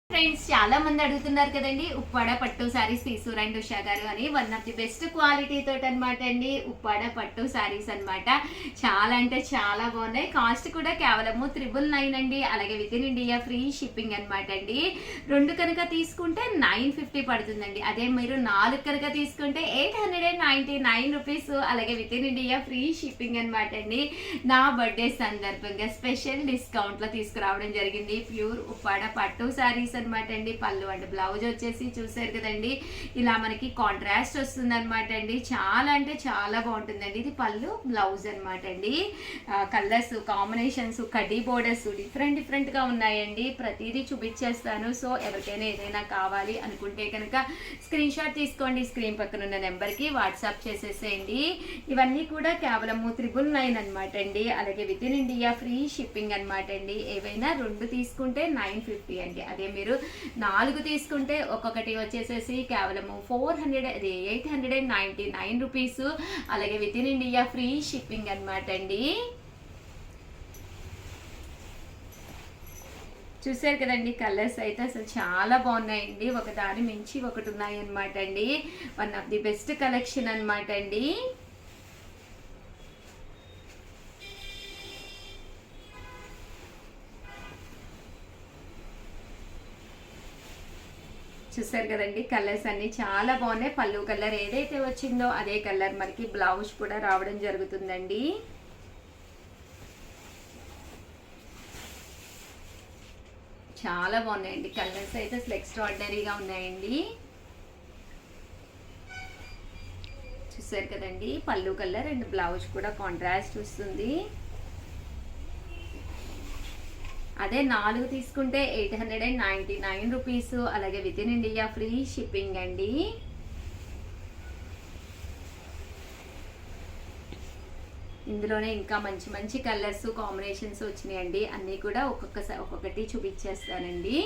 Friends చాలా మంది అడుగుతున్నారు కదండి ఉప్పాడ పట్టు సారీస్ తీసుకురండి ఉషా గారు అని. One of the best quality తోటి అనమాట అండి ఉప్పాడ పట్టు సారీస్ అనమాట. చాలా అంటే చాలా బాగున్నాయి. కాస్ట్ కూడా కేవలము 999 అండి. అలాగే within India free shipping అనమాట అండి. రెండు కనుక తీసుకుంటే 950 పడుతుందండి. అదే మీరు 4 కనుక తీసుకుంటే 899 రూపీస్. అలాగే within India free shipping అనమాట అండి. నా బర్త్డే సందర్భంగా స్పెషల్ డిస్కౌంట్ లో తీసుకురావడం జరిగింది. ప్యూర్ ఉప్పాడ పట్టు సారీస్ అనమాట అండి. పళ్ళు అండ్ బ్లౌజ్ వచ్చేసి చూసారు కదండి, ఇలా మనకి కాంట్రాస్ట్ వస్తుంది అనమాట అండి. చాలా అంటే చాలా బాగుంటుందండి. ఇది పళ్ళు బ్లౌజ్ అనమాట అండి. కలర్స్ కాంబినేషన్స్ కడ్డీ బోర్డర్స్ డిఫరెంట్ గా ఉన్నాయండి. ప్రతిదీ చూపించేస్తాను. సో ఎవరికైనా ఏదైనా కావాలి అనుకుంటే కనుక స్క్రీన్ షాట్ తీసుకోండి. స్క్రీన్ పక్కన ఉన్న నెంబర్కి వాట్సాప్ చేసేసేయండి. ఇవన్నీ కూడా కేవలం 999 అనమాట అండి. అలాగే within India free shipping అనమాట అండి. ఏవైనా రెండు తీసుకుంటే 950 అండి. అదే మీరు 4 తీసుకుంటే ఒక్కొక్కటి వచ్చేసేసి కేవలము 899 రూపీస్. అలాగే within India free shipping అనమాట అండి. చూసారు కదండి, కలర్స్ అయితే అసలు చాలా బాగున్నాయండి. ఒకదాని మించి ఒకటి ఉన్నాయి అనమాట అండి. One of the best collection అనమాట అండి. చూసారు కదండి, కలర్స్ అన్ని చాలా బాగున్నాయి. పళ్ళు కలర్ ఏదైతే వచ్చిందో అదే కలర్ మనకి బ్లౌజ్ కూడా రావడం జరుగుతుందండి. చాలా బాగున్నాయండి. కలర్స్ అయితే అసలు ఎక్స్ట్రాడినరీగా ఉన్నాయండి. చూసారు కదండి, పళ్ళు కలర్ అండ్ బ్లౌజ్ కూడా కాంట్రాస్ట్ వస్తుంది. అదే 4 తీసుకుంటే 899 రూపీస్. అలాగే within India free shipping అండి. ఇందులోనే ఇంకా మంచి మంచి కలర్స్ కాంబినేషన్స్ వచ్చినాయండి. అన్నీ కూడా ఒక్కొక్కటి చూపించేస్తానండి.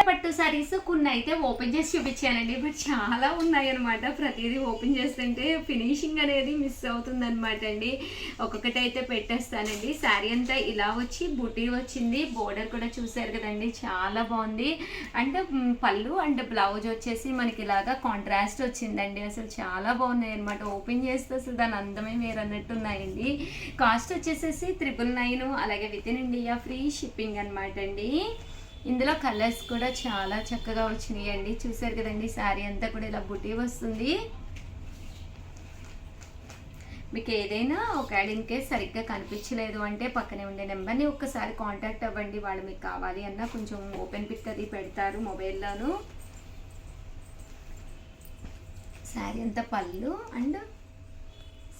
పట్టు సారీస్ కొన్ని అయితే ఓపెన్ చేసి చూపించానండి, బట్ చాలా ఉన్నాయి అనమాట. ప్రతిదీ ఓపెన్ చేస్తుంటే ఫినిషింగ్ అనేది మిస్ అవుతుంది అనమాట అండి. ఒక్కొక్కటి అయితే పెట్టేస్తానండి. శారీ అంతా ఇలా వచ్చి బుటీ వచ్చింది. బోర్డర్ కూడా చూసారు కదండి, చాలా బాగుంది. అండ్ పళ్ళు అండ్ బ్లౌజ్ వచ్చేసి మనకి ఇలాగా కాంట్రాస్ట్ వచ్చిందండి. అసలు చాలా బాగున్నాయి అనమాట. ఓపెన్ చేస్తే అసలు దాని అందమే వేరు అన్నట్టు ఉన్నాయండి. కాస్ట్ వచ్చేసేసి 999. అలాగే within India free shipping అనమాట అండి. ఇందులో కలర్స్ కూడా చాలా చక్కగా వచ్చినాయి అండి. చూసారు కదండి, శారీ అంతా కూడా ఇలా బుటీ వస్తుంది. మీకు ఏదైనా ఒకవేళ ఇన్ కేస్ సరిగ్గా కనిపించలేదు అంటే పక్కనే ఉండే నెంబర్ని ఒక్కసారి కాంటాక్ట్ అవ్వండి. వాళ్ళు మీకు కావాలి అన్నా కొంచెం ఓపెన్ పిక్ అది పెడతారు మొబైల్లోను. శారీ అంతా పళ్ళు అండ్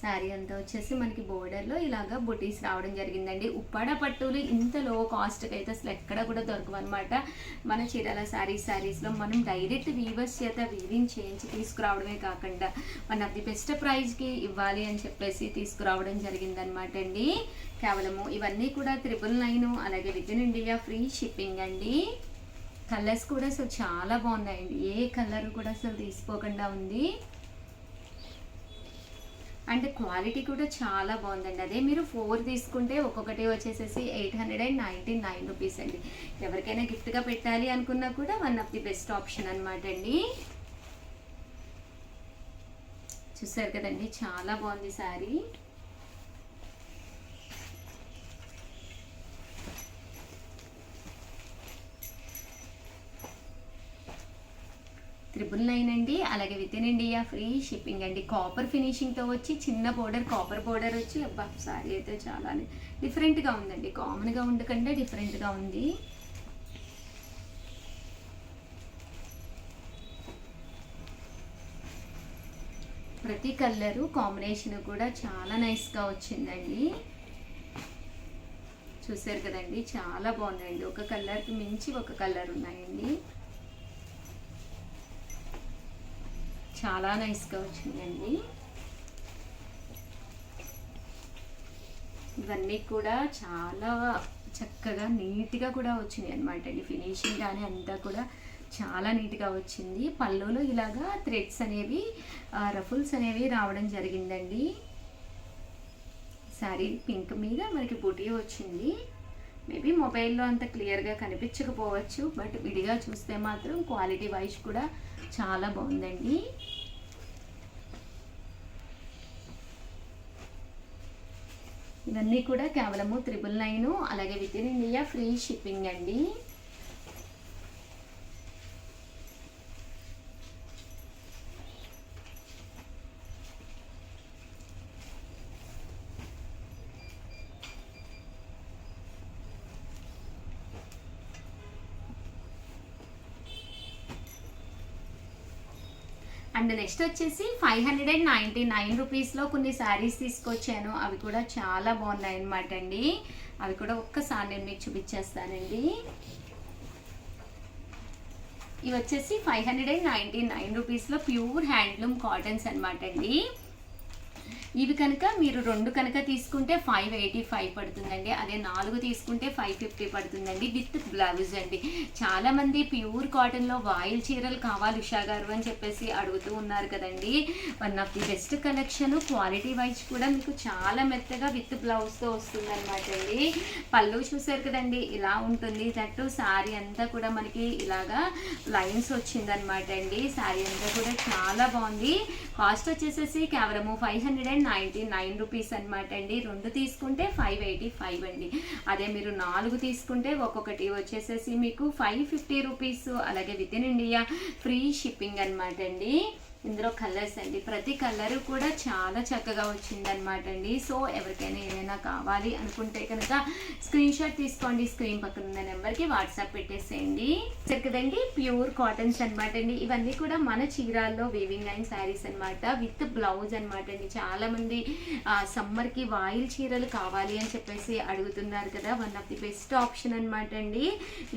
శారీ అంతా వచ్చేసి మనకి బోర్డర్లో ఇలాగా బుటీస్ రావడం జరిగిందండి. ఉప్పాడ పట్టులు ఇంత లో కాస్ట్కి అయితే అసలు ఎక్కడ కూడా దొరకవు అనమాట. మన చీరాల శారీస్లో మనం డైరెక్ట్ వీవర్స్ చేత వీవింగ్ చేయించి తీసుకురావడమే కాకుండా వన్ ఆఫ్ ది బెస్ట్ ప్రైస్కి ఇవ్వాలి అని చెప్పేసి తీసుకురావడం జరిగిందనమాట అండి. కేవలము ఇవన్నీ కూడా 999. అలాగే within India free shipping అండి. కలర్స్ కూడా అసలు చాలా బాగున్నాయండి. ఏ కలర్ కూడా అసలు తీసుకోకుండా ఉంది. అండ్ క్వాలిటీ కూడా చాలా బాగుందండి. అదే మీరు 4 తీసుకుంటే ఒక్కొక్కటి వచ్చేసేసి 899 రూపీస్ అండి. ఎవరికైనా గిఫ్ట్గా పెట్టాలి అనుకున్నా కూడా one of the best option అనమాట అండి. చూసారు కదండి, చాలా బాగుంది శారీ. 999 అండి. అలాగే within India free shipping అండి. కాపర్ ఫినిషింగ్తో వచ్చి చిన్న బోర్డర్, కాపర్ బోర్డర్ వచ్చి అబ్బా సారీ అయితే చాలా డిఫరెంట్గా ఉందండి. కామన్గా ఉండకుండా డిఫరెంట్గా ఉంది. ప్రతి కలరు కాంబినేషన్ కూడా చాలా నైస్గా వచ్చిందండి. చూసారు కదండి, చాలా బాగున్నాయండి. ఒక కలర్కి మించి ఒక కలర్ ఉన్నాయండి. చాలా నైస్గా వచ్చిందండి. ఇవన్నీ కూడా చాలా చక్కగా నీట్గా కూడా వచ్చినాయి అనమాట అండి. ఫినిషింగ్ కానీ అంతా కూడా చాలా నీట్గా వచ్చింది. పళ్ళులో ఇలాగా థ్రెడ్స్ అనేవి రఫుల్స్ అనేవి రావడం జరిగిందండి. శారీ పింక్ మీద మనకి బుటీ వచ్చింది. మేబీ మొబైల్లో అంత క్లియర్గా కనిపించకపోవచ్చు, బట్ విడిగా చూస్తే మాత్రం క్వాలిటీ వైజ్ కూడా చాలా బాగుందండి. ఇవన్నీ కూడా కేవలము 999, అలాగే within India free shipping అండి. అండ్ నెక్స్ట్ వచ్చేసి 599 రూపీస్లో కొన్ని శారీస్ తీసుకొచ్చాను. అవి కూడా చాలా బాగున్నాయి అన్నమాట అండి. అవి కూడా ఒక్కసారి నేను మీకు చూపించేస్తానండి. ఇవి వచ్చేసి 599 రూపీస్లో ప్యూర్ హ్యాండ్లూమ్ కాటన్స్ అనమాట అండి. ఇవి కనుక మీరు 2 కనుక తీసుకుంటే 585 పడుతుందండి. అదే 4 తీసుకుంటే 550 పడుతుందండి విత్ బ్లౌజ్ అండి. చాలామంది ప్యూర్ కాటన్లో వాయిల్ చీరలు కావాలి ఉషా గారు అని చెప్పేసి అడుగుతూ ఉన్నారు కదండి. One of the best collection, quality wise కూడా మీకు చాలా మెత్తగా విత్ బ్లౌజ్తో వస్తుంది అనమాట అండి. పళ్ళు చూసారు కదండి, ఇలా ఉంటుంది. దట్టు శారీ అంతా కూడా మనకి ఇలాగా లైన్స్ వచ్చిందనమాట అండి. శారీ అంతా కూడా చాలా బాగుంది. కాస్ట్ వచ్చేసేసి కేవలము 599 రూపీస్ అనమాట అండి. 2 తీసుకుంటే 585 అండి. అదే మీరు 4 తీసుకుంటే ఒక్కొక్కటి వచ్చేసేసి మీకు 550 రూపీస్, అలాగే within India free shipping అనమాట అండి. ఇందులో కలర్స్ అండి, ప్రతి కలర్ కూడా చాలా చక్కగా వచ్చిందనమాట అండి. సో ఎవరికైనా ఏదైనా కావాలి అనుకుంటే కనుక స్క్రీన్ షాట్ తీసుకోండి, స్క్రీన్ పక్కన ఉన్న నెంబర్కి వాట్సాప్ పెట్టేసేయండి. సరే కదండి, ప్యూర్ కాటన్స్ అనమాట అండి. ఇవన్నీ కూడా మన చీరాల్లో వీవింగ్ లైన్ శారీస్ అనమాట విత్ బ్లౌజ్ అనమాట అండి. చాలామంది సమ్మర్కి వాయిల్ చీరలు కావాలి అని చెప్పేసి అడుగుతున్నారు కదా, one of the best option అనమాట అండి.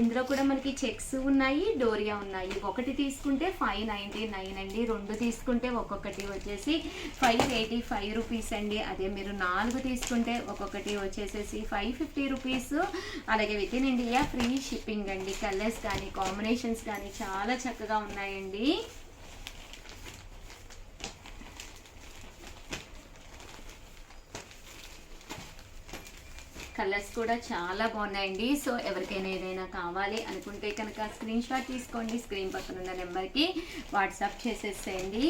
ఇందులో కూడా మనకి చెక్స్ ఉన్నాయి, డోరియా ఉన్నాయి. ఒకటి తీసుకుంటే 599 అండి. 2 తీసుకుంటే ఒక్కొక్కటి వచ్చేసి 585 రూపీస్ అండి. అదే మీరు 4 తీసుకుంటే ఒక్కొక్కటి వచ్చేసేసి 550 రూపీస్, అలాగే within India free shipping అండి. కలర్స్ కానీ కాంబినేషన్స్ కానీ చాలా చక్కగా ఉన్నాయండి. కలర్స్ కూడా చాలా బాగున్నాయండి. సో ఎవరికైనా ఏదైనా కావాలి అనుకుంటే కనుక స్క్రీన్ షాట్ తీసుకోండి, స్క్రీన్ పక్కన ఉన్న నెంబర్కి వాట్సాప్ చేసేసేయండి.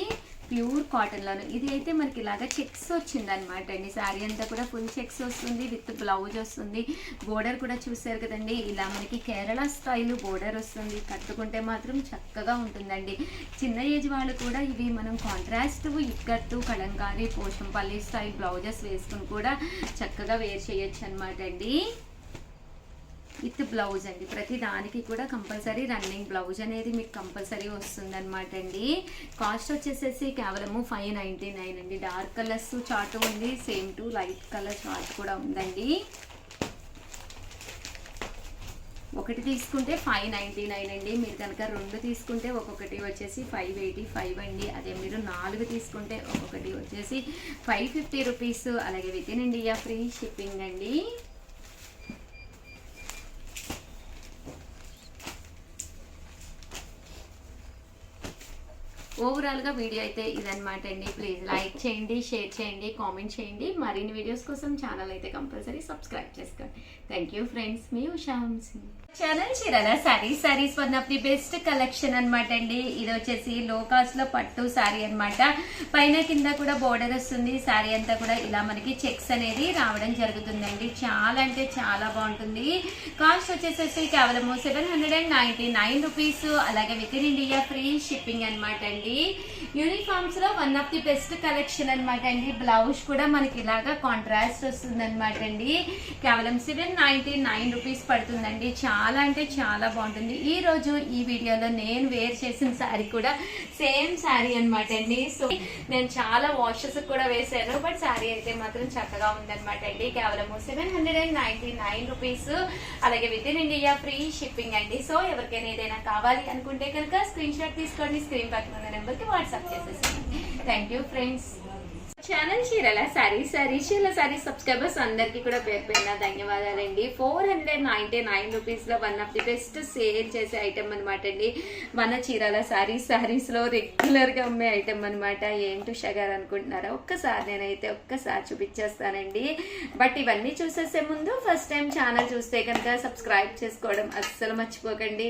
ప్యూర్ కాటన్లోను ఇది అయితే మనకి ఇలాగా చెక్స్ వచ్చిందనమాట అండి. శారీ అంతా కూడా ఫుల్ చెక్స్ వస్తుంది, విత్ బ్లౌజ్ వస్తుంది. బోర్డర్ కూడా చూసారు కదండి, ఇలా మనకి కేరళ స్టైల్ బోర్డర్ వస్తుంది. కట్టుకుంటే మాత్రం చక్కగా ఉంటుందండి. చిన్న ఏజ్ వాళ్ళు కూడా ఇవి మనం contrast ikat, Kalamkari, Pochampally style blouses వేసుకుని కూడా చక్కగా వేర్ చేయొచ్చు అనమాట అండి. విత్ బ్లౌజ్ అండి. ప్రతి దానికి కూడా కంపల్సరీ రన్నింగ్ బ్లౌజ్ అనేది మీకు కంపల్సరీ వస్తుంది అనమాట అండి. కాస్ట్ వచ్చేసేసి కేవలము 599 అండి. డార్క్ కలర్స్ చార్ట్ ఉంది, same to light colour chart కూడా ఉందండి. ఒకటి తీసుకుంటే 599 అండి. మీరు కనుక 2 తీసుకుంటే ఒక్కొక్కటి వచ్చేసి 585 అండి. అదే మీరు 4 తీసుకుంటే ఒక్కొక్కటి వచ్చేసి 550 రూపీస్, అలాగే within India free shipping అండి. ఓవరాల్గా వీడియో అయితే ఇదనమాట అండి. ప్లీజ్ లైక్ చేయండి, షేర్ చేయండి, కామెంట్ చేయండి. మరిన్ని వీడియోస్ కోసం ఛానల్ అయితే కంపల్సరీ సబ్స్క్రైబ్ చేసుకోండి. థ్యాంక్ యూ ఫ్రెండ్స్, మీ Usha Vamsi. Channel Chirala sarees one of the best collection అనమాట అండి. ఇది వచ్చేసి లో కాస్ట్ లో పట్టు శారీ అనమాట. పైన కింద కూడా బోర్డర్ వస్తుంది. శారీ అంతా కూడా ఇలా మనకి చెక్స్ అనేది రావడం జరుగుతుందండి. చాలా అంటే చాలా బాగుంటుంది. కాస్ట్ వచ్చేసేసి కేవలం 799 రూపీస్, అలాగే within India free shipping అనమాట అండి. యూనిఫామ్స్ లో one of the best collection అనమాట అండి. బ్లౌజ్ కూడా మనకి ఇలాగా కాంట్రాస్ట్ వస్తుంది అనమాట అండి. కేవలం 799 రూపీస్ పడుతుందండి. చాలా అంటే చాలా బాగుంటుంది. ఈ రోజు ఈ వీడియోలో నేను వేర్ చేసిన శారీ కూడా సేమ్ శారీ అనమాట అండి. సో నేను చాలా వాషెస్ కూడా వేసాను, బట్ శారీ అయితే మాత్రం చక్కగా ఉందన్నమాట అండి. కేవలం 799 రూపీస్, అలాగే within India free shipping అండి. సో ఎవరికైనా ఏదైనా కావాలి అనుకుంటే కనుక స్క్రీన్ షాట్ తీసుకోండి, స్క్రీన్ పక్కన ఉన్న నెంబర్కి వాట్సాప్ చేసేసండి. Thank you friends. ఛానల్ చీరల సారీస్ చీరల సారీస్ సబ్స్క్రైబర్స్ అందరికీ కూడా పేరు పేరున ధన్యవాదాలండి. 499 రూపీస్ లో one of the best sale చేసే ఐటమ్ అనమాట అండి. మన చీరల సారీస్ లో రెగ్యులర్ గా అమ్మే ఐటమ్ అనమాట. ఏంటి ఉషా గారు అనుకుంటున్నారా? నేనైతే ఒక్కసారి చూపించేస్తానండి. బట్ ఇవన్నీ చూసేసే ముందు ఫస్ట్ టైం ఛానల్ చూస్తే కనుక సబ్స్క్రైబ్ చేసుకోవడం అస్సలు మర్చిపోకండి.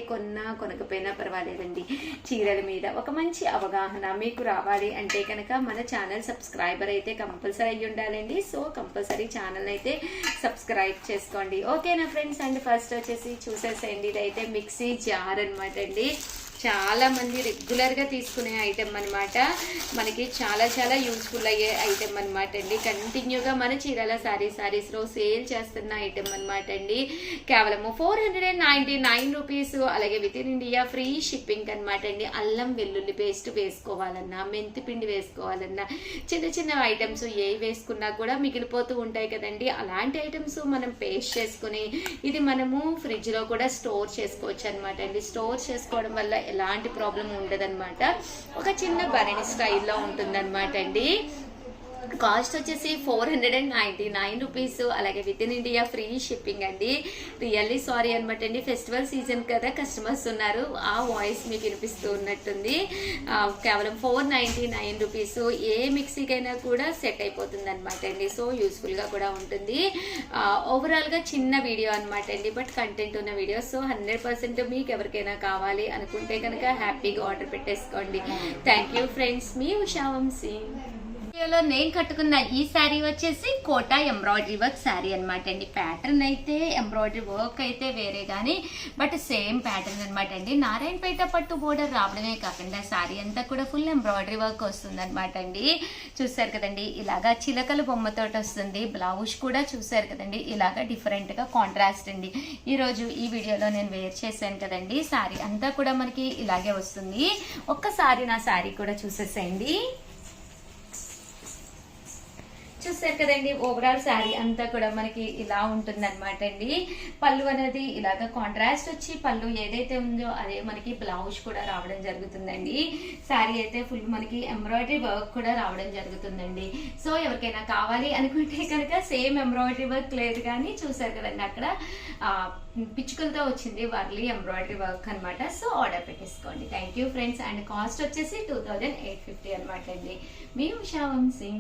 కొనకపోయినా పర్వాలేదండి. చీరల మీద ఒక మంచి అవగాహన మీకు రావాలి అంటే కనుక మన ఛానల్ సబ్స్క్రైబర్ అయితే కంపల్సరీ అయ్యి ఉండాలండి. సో కంపల్సరీ ఛానల్ అయితే సబ్స్క్రైబ్ చేసుకోండి. ఓకేనా ఫ్రెండ్స్? అండ్ ఫస్ట్ వచ్చేసి చూసేసేయండి. ఇదైతే మిక్సీ జార్ అనమాట అండి. చాలా మంది రెగ్యులర్ గా తీసుకునే ఐటమ్ అనమాట. మనకి చాలా చాలా యూస్ఫుల్ అయ్యే ఐటమ్ అనమాట అండి. కంటిన్యూగా మన చీరల సారీస్ లో సేల్ చేస్తున్న ఐటమ్ అనమాట అండి. కేవలము 499 రూపీస్. అలాగే within India free shipping అనమాట అండి. అల్లం వెల్లుల్లి పేస్ట్ వేసుకోవాలన్నా, మెంతి పిండి వేసుకోవాలన్నా, చిన్న చిన్న ఐటమ్స్ ఏ వేసుకున్నా కూడా మిగిలిపోతూ ఉంటాయి కదండి. అలాంటి ఐటమ్స్ మనం పేస్ట్ చేసుకుని ఇది మనము ఫ్రిడ్జ్ లో కూడా స్టోర్ చేసుకోవచ్చు అనమాట అండి. స్టోర్ చేసుకోవడం వల్ల ఎలాంటి ప్రాబ్లం ఉండదన్నమాట. ఒక చిన్న బరణి స్టైల్లో ఉంటుందన్నమాట అండి. కాస్ట్ వచ్చేసి 499 రూపీస్. అలాగే within India free shipping అండి. రియల్లీ సారీ అనమాట అండి. ఫెస్టివల్ సీజన్ కదా, కస్టమర్స్ ఉన్నారు, ఆ వాయిస్ మీకు వినిపిస్తూ ఉన్నట్టుంది. కేవలం 499 రూపీస్. ఏ మిక్సీకైనా కూడా సెట్ అయిపోతుంది అనమాట అండి. సో యూస్ఫుల్ గా కూడా ఉంటుంది. ఓవరాల్ గా చిన్న వీడియో అనమాట అండి, బట్ కంటెంట్ ఉన్న వీడియో. సో 100% మీకు ఎవరికైనా కావాలి అనుకుంటే కనుక హ్యాపీగా ఆర్డర్ పెట్టేసుకోండి. Thank you friends. మీ ఉషా వంశీ. నేను కట్టుకున్న ఈ శారీ వచ్చేసి కోటా ఎంబ్రాయిడరీ వర్క్ శారీ అనమాట అండి. ప్యాటర్న్ అయితే ఎంబ్రాయిడరీ వర్క్ అయితే వేరే కానీ బట్ సేమ్ ప్యాటర్న్ అనమాట అండి. నారాయణపేట పట్టు బోర్డర్ రావడమే కాకుండా శారీ అంతా కూడా ఫుల్ ఎంబ్రాయిడరీ వర్క్ వస్తుంది అనమాట అండి. చూసారు కదండి, ఇలాగా చిలకల బొమ్మతోటి వస్తుంది. బ్లౌజ్ కూడా చూసారు కదండి, ఇలాగా డిఫరెంట్ గా కాంట్రాస్ట్ అండి. ఈరోజు ఈ వీడియోలో నేను వేర్ చేశాను కదండి. శారీ అంతా కూడా మనకి ఇలాగే వస్తుంది. ఒక్కసారి నా శారీ కూడా చూసేసేయండి. చూసారు కదండి, ఓవరాల్ శారీ అంతా కూడా మనకి ఇలా ఉంటుంది అనమాట అండి. పళ్ళు అనేది ఇలాగ కాంట్రాస్ట్ వచ్చి పళ్ళు ఏదైతే ఉందో అదే మనకి బ్లౌజ్ కూడా రావడం జరుగుతుందండి. శారీ అయితే ఫుల్ మనకి ఎంబ్రాయిడరీ వర్క్ కూడా రావడం జరుగుతుందండి. సో ఎవరికైనా కావాలి అనుకుంటే కనుక సేమ్ ఎంబ్రాయిడరీ వర్క్ లేదు కానీ చూసారు కదండి, అక్కడ పిచ్చుకలతో వచ్చింది వర్లీ ఎంబ్రాయిడరీ వర్క్ అనమాట. సో ఆర్డర్ పెట్టేసుకోండి. Thank you friends. And cost వచ్చేసి 2850 అనమాట అండి. మీ ఉషా వంశీ.